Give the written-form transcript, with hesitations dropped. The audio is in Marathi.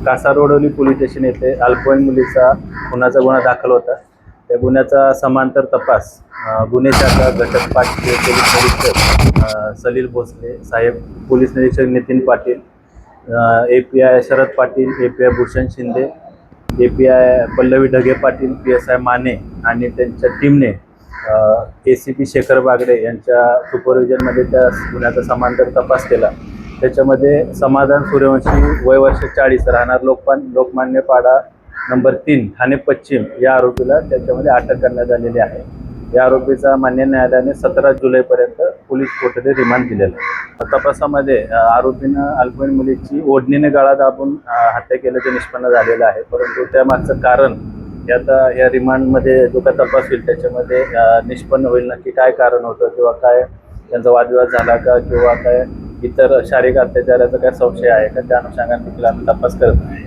कासारवडोली पोलीस स्टेशन येथे अल्पवयीन मुलीचा खुनाचा गुन्हा दाखल होता। त्या गुन्ह्याचा समांतर तपास गुन्हे शाखा घटक पाटील पोलीस निरीक्षक सलील भोसले साहेब, पोलीस निरीक्षक Nitin Patil, API Sharad Patil, API Bhushan Shinde, API Pallavi Dhage Patil, PSI Mane आणि त्यांच्या टीमने ACP शेखर बागडे यांच्या सुपरविजनमध्ये त्या गुन्ह्याचा समांतर तपास केला। त्याच्यामध्ये समाधान सूर्यवंशी वय वर्ष 40 राहणार लोकमान्य पाडा नंबर 3 ठाणे पश्चिम या आरोपीला त्याच्यामध्ये अटक करण्यात आलेली आहे। या आरोपीचा मान्य न्यायालयाने 17 जुलैपर्यंत पोलीस कोठडी रिमांड दिलेला आहे। तपासामध्ये आरोपीनं अल्पवयीन मुलीची ओढणीने गळा दाबून हत्या केल्याचे निष्पन्न झालेलं आहे, परंतु त्यामागचं कारण या रिमांडमध्ये जो काय तपास होईल त्याच्यामध्ये निष्पन्न होईल नक्की काय कारण होतं किंवा काय त्यांचा वादविवाद झाला का किंवा काय इतर शारीरिक अत्याचाराचा काय संशय आहे का, त्या अनुषंगाने देखील आम्ही तपास करत आहे।